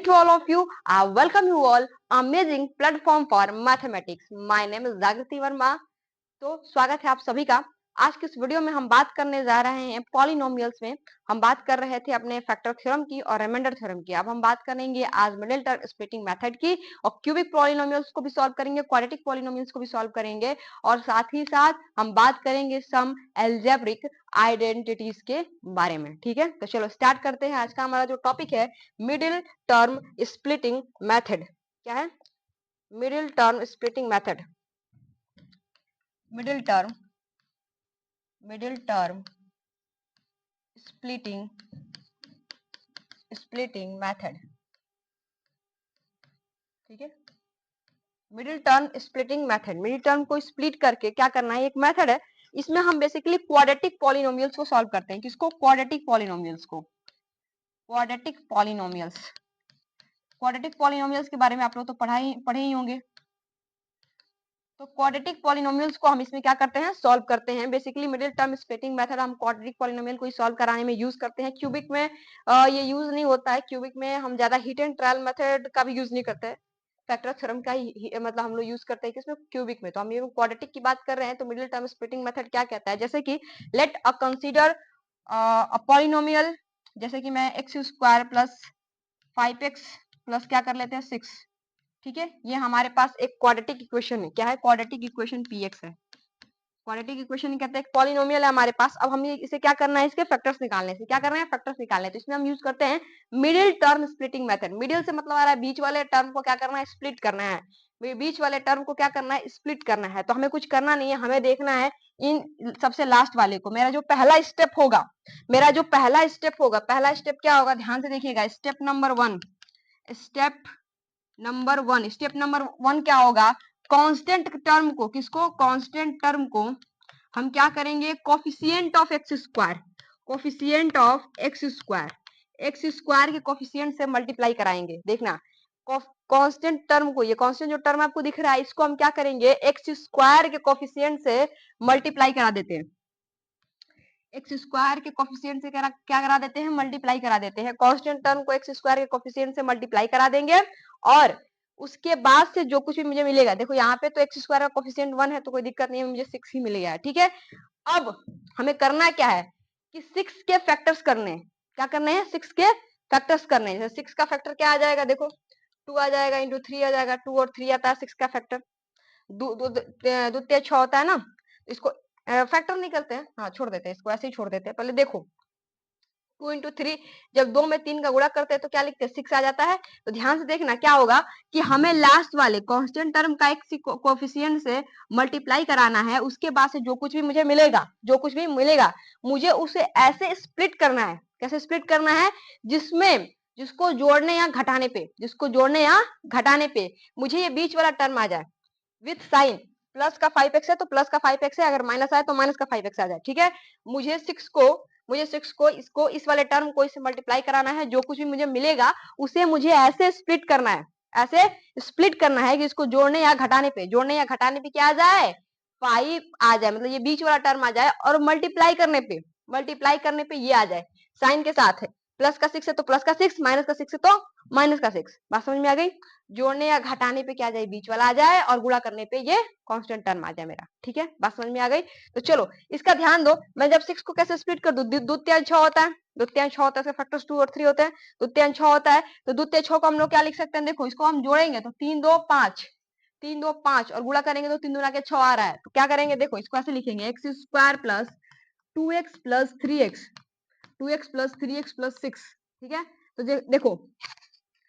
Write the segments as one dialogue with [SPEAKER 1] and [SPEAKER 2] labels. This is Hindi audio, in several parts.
[SPEAKER 1] morning to all of you. I welcome you all amazing platform for mathematics. My name is जागृति वर्मा. तो स्वागत है आप सभी का. आज के इस वीडियो में हम बात करने जा रहे हैं पॉलिनोमियल्स में. हम बात कर रहे थे अपने फैक्टर थ्योरम की और रिमाइंडर थ्योरम की. अब हम बात करेंगे आज मिडिल टर्म स्प्लिटिंग मेथड की और क्यूबिक पॉलिनोमियल्स को भी सॉल्व करेंगे, क्वाड्रेटिक पॉलिनोमियल्स को भी सॉल्व करेंगे और साथ ही साथ हम बात करेंगे सम अलजेब्रिक आइडेंटिटीज के बारे में. ठीक है, तो चलो स्टार्ट करते हैं. आज का हमारा जो टॉपिक है मिडिल टर्म स्प्लिटिंग मेथड. क्या है? Middle term splitting method. Middle term splitting method. ठीक है, middle term splitting method. Middle term को स्प्लिट करके क्या करना है, एक मेथड है. इसमें हम बेसिकली क्वाड्रेटिक पॉलिनोमियल्स को सॉल्व करते हैं. किसको? क्वाड्रेटिक पॉलिनोमियल्स को. क्वाड्रेटिक पॉलिनोमियल्स के बारे में आप लोग तो पढ़े ही होंगे. तो क्वाड्रेटिक पॉलिनोमियल्स को हम इसमें क्या करते हैं, सॉल्व करते हैं. Basically middle term splitting method हम क्वाड्रेटिक पॉलिनोमियल को सॉल्व कराने में यूज करते हैं. क्यूबिक में ये यूज नहीं होता है. क्यूबिक में हम ज्यादा हिट एंड ट्रायल मेथड का भी यूज नहीं करते हैं. फैक्टर थ्योरम का ही मतलब हम लोग यूज करते हैं किसमें, क्यूबिक में. तो हम ये क्वाड्रेटिक की बात कर रहे हैं. तो मिडिल टर्म स्प्लिटिंग मेथड क्या कहता है, जैसे कि let a consider a polynomial. जैसे कि मैं x square plus 5x plus क्या कर लेते हैं 6. ठीक है, ये हमारे पास एक क्वाड्रेटिक इक्वेशन है. क्या है? क्वाड्रेटिक इक्वेशन px है. क्वाड्रेटिक इक्वेशन कहते हैं पॉलिनोमियल है हमारे पास. अब हमें इसे क्या करना है, इसके फैक्टर्स निकालने से. क्या करना है? फैक्टर्स निकालने. तो इसमें हम यूज करते हैं middle term splitting method. Middle से मतलब आ रहा है बीच वाले टर्म को क्या करना है, स्प्लिट करना है. बीच वाले टर्म को क्या करना है, स्प्लिट करना है. तो हमें कुछ करना नहीं है, हमें देखना है इन सबसे लास्ट वाले को. मेरा जो पहला स्टेप होगा, पहला स्टेप क्या होगा, ध्यान से देखिएगा. स्टेप नंबर वन क्या होगा, कांस्टेंट टर्म को, किसको? कांस्टेंट टर्म को हम क्या करेंगे, कोफिशिएंट ऑफ एक्स स्क्वायर के कोफिशिएंट से मल्टीप्लाई कराएंगे. देखना, कांस्टेंट टर्म को, ये कांस्टेंट जो टर्म आपको दिख रहा है, इसको हम क्या करेंगे, एक्स स्क्वायर के कोफिशिएंट से मल्टीप्लाई करा देते हैं. एक्स स्क्वायर के कोफिशिएंट से क्या करा देते हैं, मल्टीप्लाई करा देते हैं. कांस्टेंट टर्म को एक्स स्क्वायर के कोफिशिएंट से मल्टीप्लाई करा देंगे और उसके बाद से जो कुछ भी मुझे मिलेगा, देखो यहाँ पे तो एक्स स्क्वायर का कोफिशिएंट 1 है तो कोई दिक्कत नहीं है, मुझे 6 ही मिलेगा. ठीक है, अब हमें करना क्या है कि 6 के फैक्टर्स करने. क्या करने हैं? 6 के फैक्टर्स करने. जैसे 6 का फैक्टर क्या आ जाएगा, देखो 2 आ जाएगा, इंटू 3 आ जाएगा. 2 और 3 आता है 6 का फैक्टर. द्वितीय 6 होता है ना. इसको फैक्टर नहीं करते हैं, हाँ छोड़ देते हैं, इसको ऐसे ही छोड़ देते हैं. पहले देखो 2 इंटू 3, जब 2 में 3 का गुणा करते हैं तो क्या लिखते हैं, 6 आ जाता है. तो ध्यान से देखना क्या होगा कि हमें लास्ट वाले कांस्टेंट टर्म का एक कोफिशिएंट से मल्टीप्लाई कराना है. उसके बाद से जो कुछ भी मिलेगा मुझे उसे ऐसे स्प्लिट करना है. कैसे स्प्लिट करना है? जिसको जोड़ने या घटाने पे मुझे ये बीच वाला टर्म आ जाए विथ साइन. प्लस का 5x है तो प्लस का 5x है, अगर माइनस आए तो माइनस का 5x आ जाए. ठीक है, मुझे 6 को इसको इस वाले टर्म को इससे मल्टीप्लाई कराना है. जो कुछ भी मुझे मिलेगा उसे मुझे ऐसे स्प्लिट करना है कि इसको जोड़ने या घटाने पे क्या आ जाए, 5 आ जाए. मतलब ये बीच वाला टर्म आ जाए और मल्टीप्लाई करने पे ये आ जाए साइन के साथ है. प्लस का 6 है तो प्लस का 6, माइनस का 6 है तो माइनस का 6. बात समझ में आ गई? जोड़ने या घटाने पे क्या आ जाए, बीच वाला आ जाए, और गुणा करने पे ये कांस्टेंट टर्म आ जाए मेरा. ठीक है, बात समझ में आ गई? तो चलो इसका ध्यान दो. मैं जब 6 को कैसे स्प्लिट कर दूं, द्वितीयांश 6 होता है, इसके फैक्टर्स 2 और 3 होते हैं. द्वितीयांश 6 होता है तो द्वितीय 6 को हम लोग क्या लिख सकते हैं, देखो इसको हम जोड़ेंगे तो 3 2 5 और गुणा करेंगे तो 3 दूना के 6 आ रहा है. तो क्या करेंगे, देखो इसको ऐसे लिखेंगे, x square plus 2x plus 3x plus 6. ठीक है, तो देखो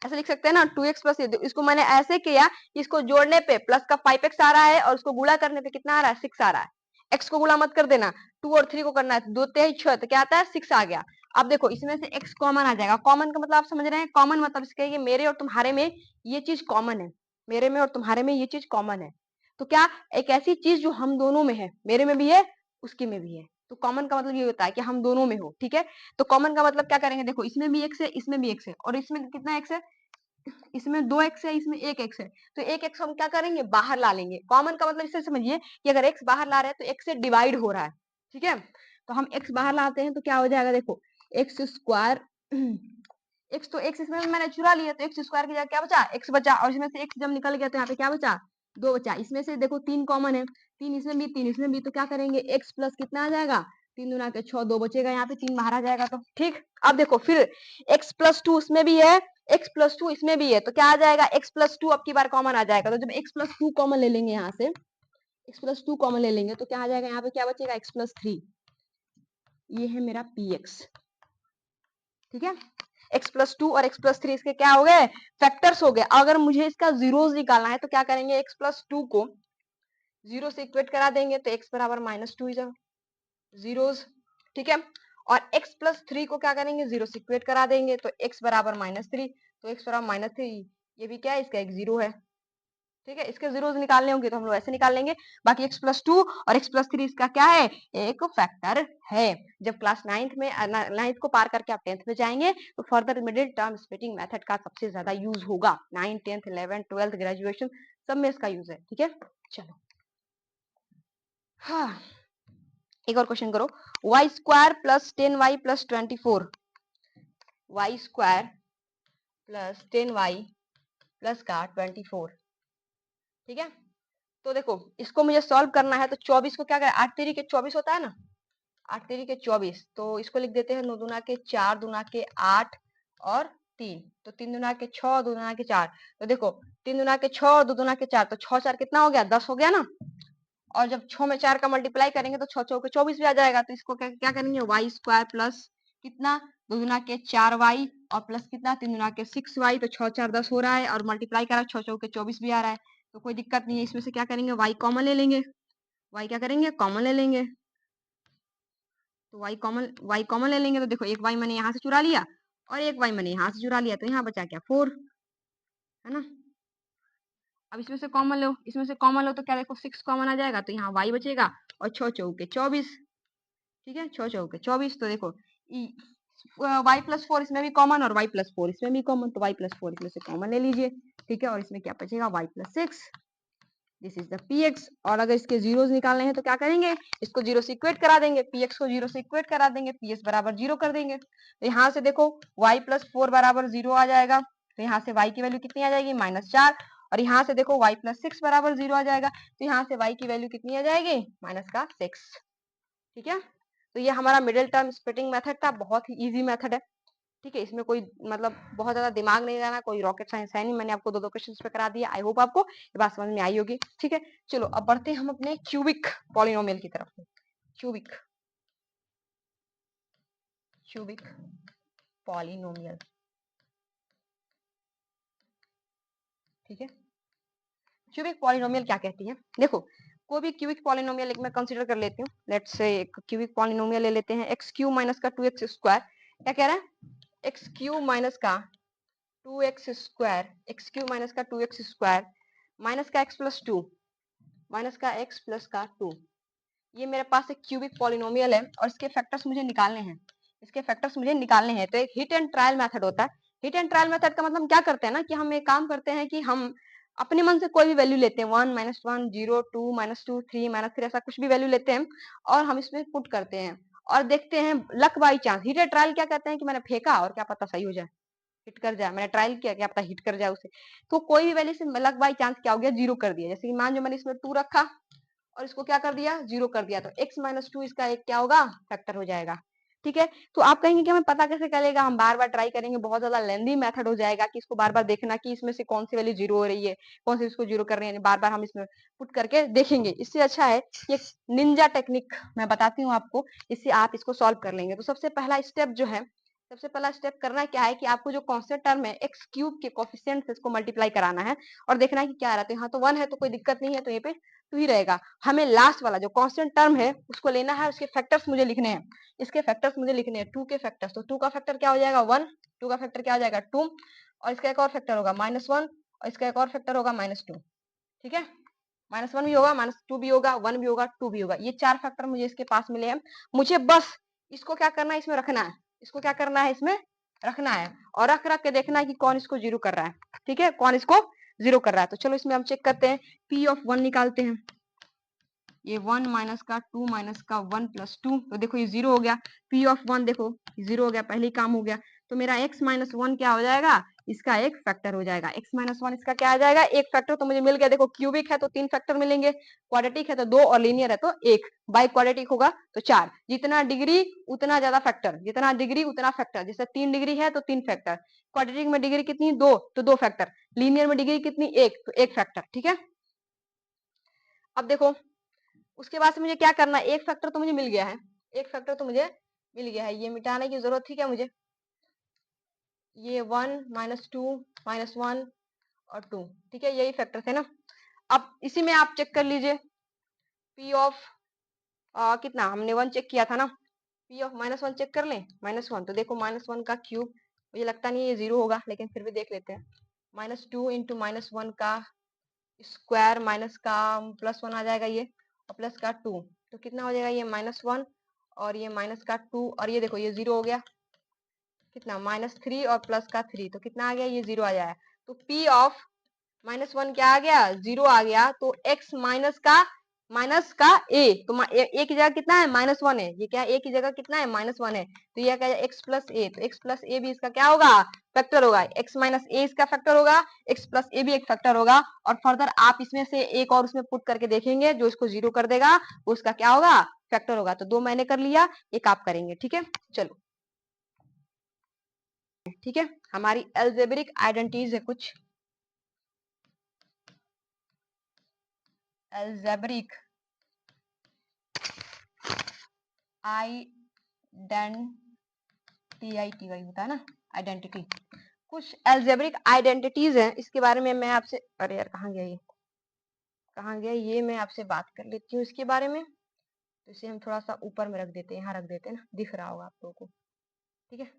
[SPEAKER 1] ऐसे लिख सकते हैं ना, 2x प्लस, इसको मैंने ऐसे किया, इसको जोड़ने पे प्लस का 5x आ रहा है और उसको गुणा करने पे कितना आ रहा है, 6 आ रहा है. x को गुणा मत कर देना, 2 और 3 को करना है. 2 3 6 तो क्या आता है, 6 आ गया. अब देखो इसमें से x कॉमन आ जाएगा. कॉमन का मतलब आप समझ रहे हैं, कॉमन मतलब इसका ये मेरे और तुम्हारे में ये चीज कॉमन है. मेरे में और तुम्हारे में ये चीज कॉमन है. तो क्या एक ऐसी चीज जो हम दोनों में है, मेरे में भी है उसके में भी है, तो कॉमन का मतलब ये होता है कि हम दोनों में हो. ठीक है, तो कॉमन का मतलब क्या करेंगे, देखो इसमें भी x है, इसमें भी x है, और इसमें कितना x है, इसमें 2x है, इसमें 1x है. तो 1x हम क्या करेंगे, बाहर ला लेंगे. कॉमन का मतलब इसे समझिए कि अगर x बाहर ला रहे हैं तो x से डिवाइड हो रहा है. ठीक है, तो हम x बाहर लाते हैं तो क्या हो जाएगा, देखो एक्स एक्स, तो एक्स इसमें मैंने चुरा लिया, तो एक्स स्क्वायर की जगह क्या बचा, एक्स बचा, और इसमें से एक्स जब निकल गया तो यहाँ पे क्या बचा, 2 बचा। इसमें से देखो 3 कॉमन है, 3 इसमें भी 3 इसमें भी, तो क्या करेंगे, एक्स प्लस कितना आ जाएगा, 3 दूना के 6, 2 बचेगा यहाँ पे, 3 बाहर आ जाएगा। तो ठीक, अब देखो फिर एक्स प्लस 2 उसमें भी है, एक्स प्लस 2 इसमें भी है, तो क्या आ जाएगा, एक्स प्लस 2 अब की बार कॉमन आ जाएगा। तो जब एक्स प्लस 2 कॉमन ले लेंगे यहाँ से, एक्स प्लस 2 कॉमन ले लेंगे तो क्या आ जाएगा, यहाँ पे क्या बचेगा, एक्स प्लस 3। ये है मेरा पी एक्स, ठीक है। x प्लस 2 और x प्लस 3 इसके क्या हो गए, फैक्टर्स हो गए। अगर मुझे इसका जीरोस निकालना है तो क्या करेंगे, x प्लस 2 को जीरो से इक्वेट करा देंगे, तो x बराबर -2 इज जीरोस, ठीक है। और x प्लस 3 को क्या करेंगे, जीरो से इक्वेट करा देंगे, तो x बराबर -3, तो x बराबर -3, ये भी क्या है, इसका एक जीरो है, ठीक है। इसके जीरोस निकालने होंगे तो हम लोग ऐसे निकाल लेंगे। बाकी x प्लस 2 और x प्लस 3 इसका क्या है, एक फैक्टर है। जब क्लास 9th में 9th को पार करके आप 10th में जाएंगे तो further middle term splitting method का सबसे ज्यादा यूज होगा। 9, 10th, 11th, 12th, ग्रेजुएशन सब में इसका यूज है, ठीक है। चलो हाँ, एक और क्वेश्चन करो। Y square plus 10y plus 24, Y square plus 10y plus का 24, ठीक है। तो देखो इसको मुझे सॉल्व करना है, तो 24 को क्या करें, 8 तेरी के 24 होता है ना, 8 तेरी के 24, तो इसको लिख देते हैं 9 दूना के 4, दूना के 8 और 3, तो 3 दूना के 6, 2 दूना के 4। तो देखो 3 दूना के 6 और 2 दूना के 4, तो 6 4 कितना हो गया, 10 हो गया ना। और जब 6 में 4 का मल्टीप्लाई करेंगे तो 6 चौके 24 भी आ जाएगा। तो इसको क्या करेंगे, वाई स्क्वायर प्लस कितना, 2 दूना के 4y और प्लस कितना, 3 दूना के 6y, तो 6 4 10 हो रहा है, और मल्टीप्लाई करा 6 चौके 24 भी आ रहा है, तो कोई दिक्कत नहीं है। इसमें से क्या करेंगे, y कॉमन ले लेंगे, y क्या करेंगे, कॉमन ले लेंगे। तो y कॉमन ले लेंगे, तो देखो एक y मैंने यहाँ से चुरा लिया और एक y मैंने यहाँ से चुरा लिया, तो यहाँ बचा क्या, 4, है ना। अब इसमें से कॉमन लो, इसमें से कॉमन लो तो क्या, देखो 6 कॉमन आ जाएगा, तो यहाँ y बचेगा, और 6 चौके 24, ठीक है, 6 चौके 24। तो देखो y प्लस 4 इसमें भी कॉमन और y प्लस 4 इसमें भी कॉमन, तो y प्लस 4 इसमें से कॉमन ले लीजिए, ठीक है। और इसमें क्या बचेगा, y plus 6, this is the px। और अगर इसके जीरोस निकालने हैं तो क्या करेंगे, इसको जीरो से इक्वेट करा देंगे, px को जीरो से इक्वेट करा देंगे, ps बराबर जीरो कर देंगे। तो यहाँ से देखो y प्लस 4 बराबर जीरो आ जाएगा, तो यहाँ से y की वैल्यू कितनी आ जाएगी, -4। और यहाँ से देखो y प्लस 6 बराबर जीरो आ जाएगा, तो यहाँ से y की वैल्यू कितनी आ जाएगी, -6, ठीक है। तो ये हमारा मिडिल टर्म स्प्लिटिंग मेथड था, बहुत ही इजी मेथड है, ठीक है। इसमें कोई मतलब बहुत ज्यादा दिमाग नहीं लगाना, कोई रॉकेट साइंस है नहीं। मैंने आपको 2 क्वेश्चन पे करा दिया, आई होप आपको ये बात समझ में आई होगी, ठीक है। चलो अब बढ़ते हैं हम अपने क्यूबिक पॉलिनोमियल की तरफ। क्यूबिक क्यूबिक पॉलिनोमियल, ठीक है। क्यूबिक पॉलिनोमियल क्या कहती है, देखो कोई भी क्यूबिक पॉलिनोमियल एक मैं कंसीडर कर लेती हूँ। लेट्स से एक क्यूबिक पॉलिनोमियल ले लेते हैं, एक्स क्यू माइनस का 2x स्क्वायर, क्या कह रहा है, एक्स क्यू माइनस का 2x square, x Q minus का 2x स्क्वायर माइनस का x प्लस 2, माइनस का x प्लस का 2। ये मेरे पास एक क्यूबिक पॉलिनोमियल है और इसके फैक्टर्स मुझे निकालने हैं, इसके फैक्टर्स मुझे निकालने हैं। तो एक हिट एंड ट्रायल मेथड होता है। हिट एंड ट्रायल मेथड का मतलब क्या करते हैं ना, कि हम एक काम करते हैं कि हम अपने मन से कोई भी वैल्यू लेते हैं, 1, -1, 0, 2, -2, 3, -3, ऐसा कुछ भी वैल्यू लेते हैं और हम इसमें पुट करते हैं और देखते हैं luck by chance. Hit and trial क्या कहते हैं कि मैंने फेंका और क्या पता सही हो जाए, हिट कर जाए, मैंने ट्रायल किया क्या पता हिट कर जाए उसे। तो कोई भी वैल्यू से लक बाई चांस क्या हो गया, जीरो कर दिया। जैसे कि मान जो मैंने इसमें 2 रखा और इसको क्या कर दिया, जीरो कर दिया, तो x माइनस 2 इसका एक क्या होगा, फैक्टर हो जाएगा, ठीक है। तो आप कहेंगे कि हमें पता कैसे चलेगा, हम बार बार ट्राई करेंगे, बहुत ज्यादा लेंदी मेथड हो जाएगा कि इसको बार बार देखना कि इसमें से कौन सी वैल्यू जीरो हो रही है, कौन सी इसको जीरो कर रही है, बार बार हम इसमें पुट करके देखेंगे। इससे अच्छा है कि एक निंजा टेक्निक मैं बताती हूँ आपको, इससे आप इसको सॉल्व कर लेंगे। तो सबसे पहला स्टेप जो है, सबसे पहला स्टेप करना क्या है कि आपको जो कांस्टेंट टर्म है एक्स क्यूब के कोफिशिएंट से इसको मल्टीप्लाई कराना है और देखना है कि क्या रहता है। यहाँ तो 1 है तो कोई दिक्कत नहीं है, तो यहाँ पे 2 ही रहेगा। हमें लास्ट वाला जो कांस्टेंट टर्म है उसको लेना है, उसके फैक्टर्स मुझे लिखने हैं, इसके फैक्टर्स मुझे लिखने हैं, 2 के फैक्टर्स। तो 2 का फैक्टर क्या हो जाएगा 1, 2 का फैक्टर क्या हो जाएगा 2, और इसका एक और फैक्टर होगा -1 और इसका एक और फैक्टर होगा -2, ठीक है। -1 भी होगा, -2 भी होगा, 1 भी होगा, 2 भी होगा। ये 4 फैक्टर मुझे इसके पास मिले हैं। मुझे बस इसको क्या करना है, इसमें रखना है, इसको क्या करना है, इसमें रखना है और रख रख के देखना है कि कौन इसको जीरो कर रहा है, ठीक है, कौन इसको जीरो कर रहा है। तो चलो इसमें हम चेक करते हैं, P ऑफ 1 निकालते हैं। ये 1 माइनस का 2 माइनस का 1 प्लस 2, तो देखो ये जीरो हो गया। P ऑफ 1 देखो जीरो हो गया, पहले ही काम हो गया। तो मेरा x माइनस वन क्या हो जाएगा, इसका एक फैक्टर हो जाएगा। x माइनस वन इसका क्या आ जाएगा, एक फैक्टर तो मुझे मिल गया। देखो क्यूबिक है तो 3 फैक्टर मिलेंगे, क्वाड्रेटिक है तो 2 और लीनियर है तो 1, बाई क्वाड्रेटिक होगा तो 4। जितना डिग्री उतना ज्यादा फैक्टर, जितना डिग्री उतना फैक्टर। जैसे 3 डिग्री है तो 3 फैक्टर, क्वाड्रेटिक में डिग्री कितनी 2 तो 2 फैक्टर, लीनियर में डिग्री कितनी 1 तो 1 फैक्टर। ठीक है, अब देखो उसके बाद से मुझे क्या करना है, एक फैक्टर तो मुझे मिल गया है, एक फैक्टर तो मुझे मिल गया है, ये मिटाने की जरूरत थी क्या मुझे, ये 1 माइनस 2 माइनस 1 और 2, ठीक है, यही फैक्टर थे ना। अब इसी में आप चेक कर लीजिए पी ऑफ कितना, हमने 1 चेक किया था ना, पी ऑफ माइनस 1 चेक कर लें, माइनस 1, तो देखो माइनस 1 का क्यूब, मुझे लगता नहीं ये 0 होगा लेकिन फिर भी देख लेते हैं। माइनस 2 इंटू माइनस 1 का स्क्वायर माइनस का प्लस 1 आ जाएगा ये, और प्लस का 2, तो कितना हो जाएगा ये माइनस 1 और ये माइनस का 2, और ये देखो ये 0 हो गया, कितना माइनस 3 और प्लस का 3, तो कितना आ गया ये 0 आ जाएगा। तो पी ऑफ माइनस 1 क्या आ गया, 0 आ गया। तो x माइनस का a, तो a की जगह कितना है माइनस 1 है, ये क्या है a की जगह कितना है माइनस 1 है, तो ये क्या है x प्लस a, तो x प्लस a भी इसका क्या होगा फैक्टर होगा, x माइनस a इसका फैक्टर होगा, x प्लस a भी एक फैक्टर होगा। और फर्दर आप इसमें से एक और उसमें पुट करके देखेंगे, जो इसको 0 कर देगा वो उसका क्या होगा फैक्टर होगा। तो 2 मैंने कर लिया, एक आप करेंगे। ठीक है, चलो ठीक है, हमारी एल्जेब्रिक आइडेंटिटीज है कुछ, एल्जेब्रिक आइडेंटिटी होता है ना, आइडेंटिटी, कुछ एल्जेब्रिक आइडेंटिटीज हैं, इसके बारे में मैं आपसे, अरे यार कहाँ गया ये, कहाँ गया ये, मैं आपसे बात कर लेती हूँ इसके बारे में। तो इसे हम थोड़ा सा ऊपर में रख देते हैं, यहाँ रख देते हैं ना, दिख रहा होगा आप लोगों को। ठीक है,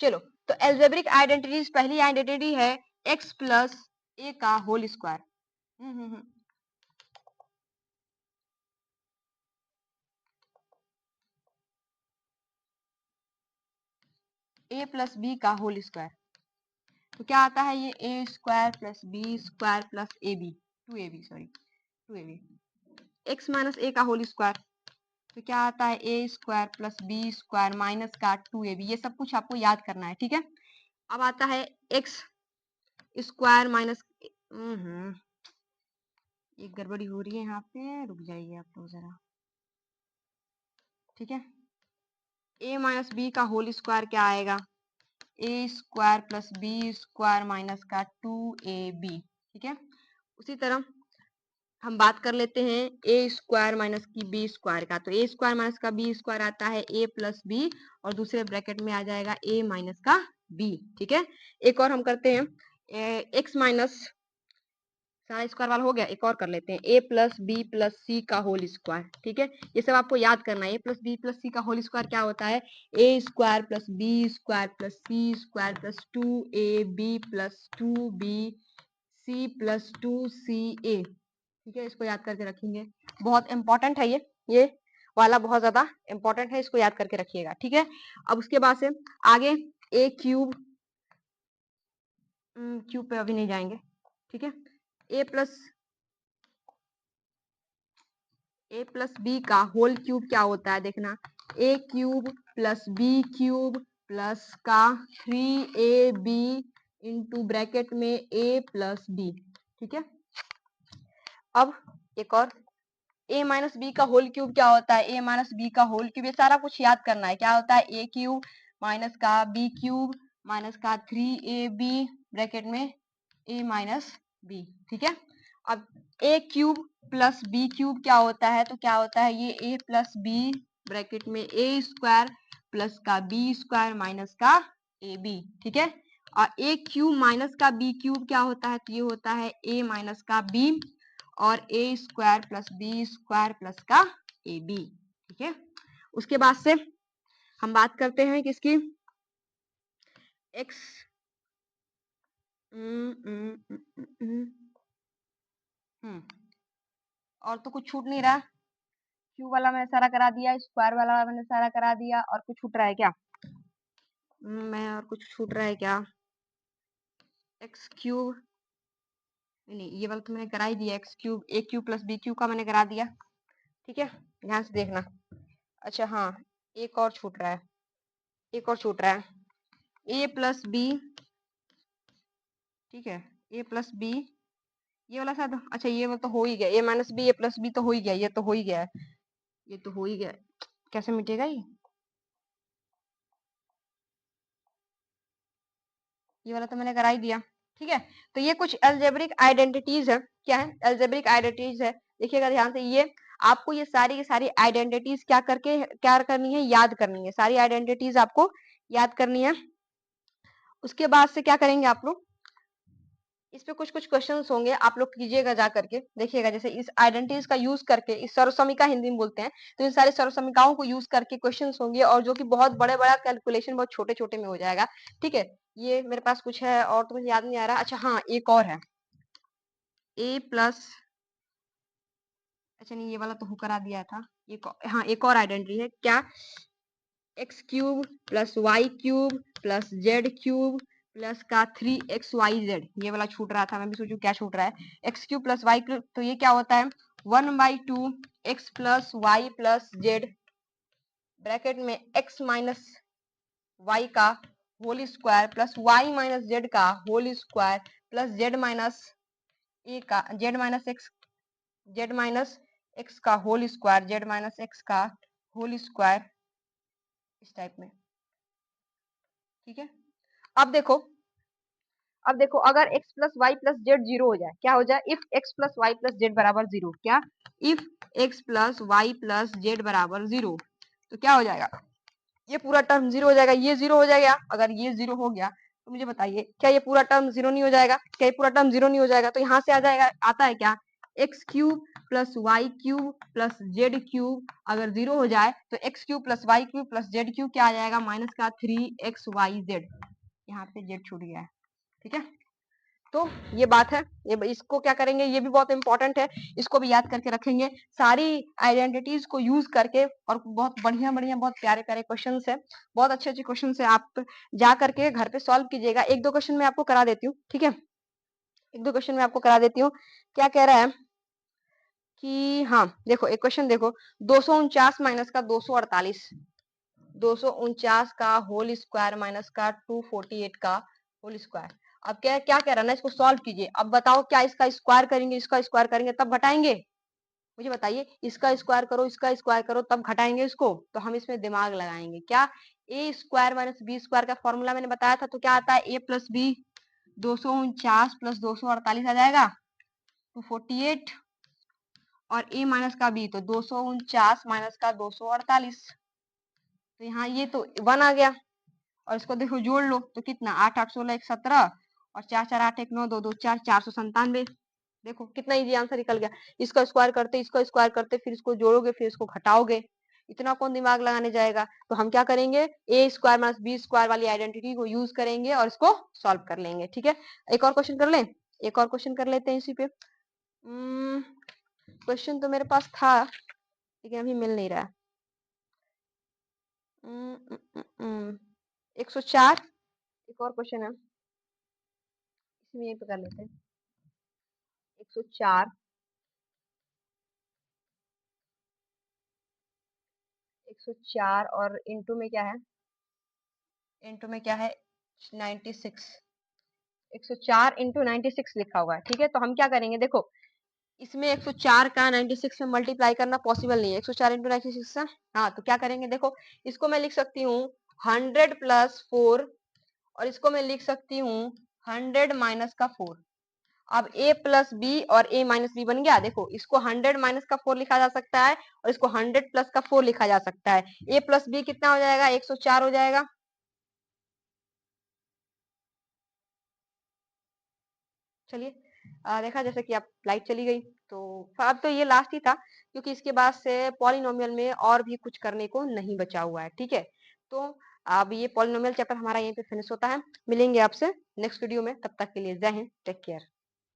[SPEAKER 1] चलो, तो एल्जेब्रिक आइडेंटिटीज, पहली आइडेंटिटी है x प्लस ए का whole square. A plus B का होल स्क्वायर, तो क्या आता है ये A square plus B square plus A B, 2ab sorry 2ab, x minus A का होल स्क्वायर, तो क्या आता है A square plus B square minus का 2ab, ये सब कुछ आपको याद करना है। ठीक है, अब आता है x स्क्वायर माइनस, एक गड़बड़ी हो रही है यहाँ पे, रुक जाइए आप लोग जरा। ठीक है, a माइनस बी का होल स्क्वायर क्या आएगा, A square plus B square minus का 2ab। ठीक है, उसी तरह हम बात कर लेते हैं ए स्क्वायर माइनस की बी स्क्वायर का, तो ए स्क्वायर माइनस का बी स्क्वायर आता है ए प्लस बी, और दूसरे ब्रैकेट में आ जाएगा ए माइनस का बी। ठीक है, एक और हम करते हैं एक्स माइनस, सारा स्क्वायर वाला हो गया, एक और कर लेते हैं ए प्लस बी प्लस सी का होल स्क्वायर। ठीक है, ये सब आपको याद करना है, A plus B plus C का होल स्क्वायर क्या होता है, A square plus B square plus C square plus 2ab plus 2b C plus 2ca। ठीक है, इसको याद करके रखेंगे, बहुत इंपॉर्टेंट है ये वाला बहुत ज्यादा इंपॉर्टेंट है, इसको याद करके रखिएगा। ठीक है, अब उसके बाद से आगे ए क्यूब, क्यूब पे अभी नहीं जाएंगे। ठीक है, ए प्लस बी का होल क्यूब क्या होता है देखना, A cube plus B cube plus का 3ab इंटू ब्रैकेट में ए प्लस बी। ठीक है, अब एक और ए माइनस बी का होल क्यूब क्या होता है, ए माइनस बी का होल क्यूब, ये सारा कुछ याद करना है, क्या होता है ए क्यूब माइनस का बी क्यूब माइनस का 3ab ब्रैकेट में ए माइनस बी। ठीक है, अब ए क्यूब प्लस बी क्यूब क्या होता है, तो क्या होता है ये ए प्लस बी ब्रैकेट में ए स्क्वायर प्लस का बी स्क्वायर माइनस का ए बी। ठीक है, और ए क्यूब माइनस का बी क्यूब क्या होता है, तो ये होता है ए माइनस का बी और A square plus B square plus का ए बी। ठीक है, उसके बाद से हम बात करते हैं किसकी, एक्स, और तो कुछ छूट नहीं रहा, क्यूब वाला मैंने सारा करा दिया, स्क्वायर वाला मैंने सारा करा दिया, और कुछ छूट रहा है क्या, मैं और कुछ छूट रहा है क्या, एक्स क्यूब, नहीं ये वाला तो मैंने करा ही दिया, एक्स क्यूब ए क्यूब प्लस बी क्यूब का मैंने करा दिया। ठीक है, ध्यान से देखना। अच्छा हाँ, एक और छूट रहा है, एक और छूट रहा है a प्लस बी, ठीक है, a प्लस बी, ये वाला शायद, अच्छा ये तो हो ही गया, a minus B, a plus B तो हो ही गया, ये तो हो ही गया है, ये तो हो ही गया है। कैसे मिटेगा ये वाला तो मैंने करा ही दिया, ठीक है। तो ये कुछ एल्जेब्रिक आइडेंटिटीज है, क्या है, एल्जेब्रिक आइडेंटिटीज है। देखिएगा ध्यान से, ये आपको ये सारी की सारी आइडेंटिटीज क्या करनी है, याद करनी है, सारी आइडेंटिटीज आपको याद करनी है। उसके बाद से क्या करेंगे आप लोग, इस पे कुछ कुछ क्वेश्चंस होंगे, आप लोग कीजिएगा जा करके, देखिएगा जैसे इस आइडेंटिटीज का यूज करके, इस सर्वसमिका हिंदी में बोलते हैं, तो इन सारे सर्वसमिकाओं को यूज करके क्वेश्चंस होंगे, और जो कि बहुत बड़े बड़ा कैलकुलेशन बहुत छोटे छोटे में हो जाएगा, ठीक है। ये मेरे पास कुछ है और तो मुझे याद नहीं आ रहा, अच्छा हाँ एक और है, a प्लस, अच्छा नहीं ये वाला तो करा दिया था, हाँ एक और आइडेंटिटी है, क्या, X cube plus Y cube plus Z cube plus का 3xyz, ये वाला छूट रहा था, मैं भी सोचू क्या छूट रहा है, X cube plus Y cube, तो ये क्या होता है 1/2 X plus Y plus Z, bracket में x माइनस वाई का whole square plus Y minus Z का whole square plus Z minus A का, जेड माइनस एक्स का whole square, Z minus X का होल स्क्वायर, इस टाइप में, ठीक है। अब देखो अगर x plus Y plus Z zero हो जाए, क्या हो जाए, if x plus Y plus Z बराबर जीरो, क्या, if x plus Y plus Z बराबर जीरो, तो क्या हो जाएगा, ये पूरा टर्म जीरो हो जाएगा, ये जीरो हो जाएगा, अगर ये जीरो हो गया तो मुझे बताइए क्या ये पूरा टर्म जीरो नहीं हो जाएगा, क्या ये पूरा टर्म जीरो नहीं हो जाएगा, तो यहाँ से आ जाएगा, आता है क्या, X cube plus Y cube plus Z cube, अगर जीरो हो जाए तो X cube plus Y cube plus Z cube क्या आ जाएगा, माइनस का 3xyz, यहाँ पे जेड छूट गया है, ठीक है। तो ये बात है, ये इसको क्या करेंगे, ये भी बहुत इंपॉर्टेंट है, इसको भी याद करके रखेंगे, सारी आइडेंटिटीज को यूज करके, और बहुत बढ़िया बढ़िया बहुत प्यारे प्यारे क्वेश्चंस है, बहुत अच्छे अच्छे क्वेश्चंस है, आप जा करके घर पे सॉल्व कीजिएगा। एक दो क्वेश्चन मैं आपको करा देती हूँ, ठीक है, एक दो क्वेश्चन मैं आपको करा देती हूँ। क्या कह रहा है कि, हाँ देखो एक क्वेश्चन देखो, 249 माइनस का 248, 249 का होल स्क्वायर माइनस का 248 का होल स्क्वायर, अब क्या क्या कह रहा है ना, इसको सॉल्व कीजिए, अब बताओ क्या इसका स्क्वायर करेंगे, इसका स्क्वायर करेंगे तब घटाएंगे, मुझे बताइए, इसका स्क्वायर करो, इसका स्क्वायर करो तब घटाएंगे इसको, तो हम इसमें दिमाग लगाएंगे, क्या, ए स्क्वायर माइनस बी स्क्वायर का फॉर्मूला मैंने बताया था, तो क्या आता है, ए प्लस बी, 249 प्लस 248 आ जाएगा 248, और ए माइनस का बी, तो 249 माइनस का 248, तो यहाँ ये तो 1 आ गया, और इसको देखो जोड़ लो तो कितना, 8 8 16 1 17, और 4 4 8 1 9 2 2 4 497, देखो कितना इजी आंसर निकल गया, इसका स्क्वायर करते, इसका स्क्वायर करते, फिर इसको जोड़ोगे, फिर इसको घटाओगे, इतना कौन दिमाग लगाने जाएगा, तो हम क्या करेंगे, ए स्क्वायर माइनस बी स्क्वायर वाली आइडेंटिटी को यूज करेंगे और इसको सॉल्व कर लेंगे, ठीक है। एक और क्वेश्चन कर लें, एक और क्वेश्चन कर लेते हैं इसी पे, क्वेश्चन तो मेरे पास था लेकिन अभी मिल नहीं रहा, 104, एक और क्वेश्चन है, इसमें यही पे कर लेते हैं, 104, 104 और इनटू में क्या है, इनटू में क्या है 96, 104 इंटू 96 लिखा हुआ है, ठीक है। तो हम क्या करेंगे, देखो इसमें 104 का 96 में मल्टीप्लाई करना पॉसिबल नहीं है, 104 इंटू 96 से, हाँ तो क्या करेंगे, देखो इसको मैं लिख सकती हूँ 100 प्लस 4, और इसको मैं लिख सकती हूँ 100 माइनस का 4, अब a प्लस बी और a माइनस बी बन गया, देखो इसको 100 माइनस का 4 लिखा जा सकता है, और इसको 100 प्लस का 4 लिखा जा सकता है, a प्लस बी कितना हो जाएगा, 104 हो जाएगा, चलिए देखा जैसे कि आप लाइट चली गई, तो अब तो ये लास्ट ही था, क्योंकि इसके बाद से पॉलिनोमियल में और भी कुछ करने को नहीं बचा हुआ है, ठीक है। तो अब ये पॉलिनोमियल चैप्टर हमारा यहीं पे फिनिश होता है, मिलेंगे आपसे नेक्स्ट वीडियो में, तब तक के लिए जय हिंद, टेक केयर।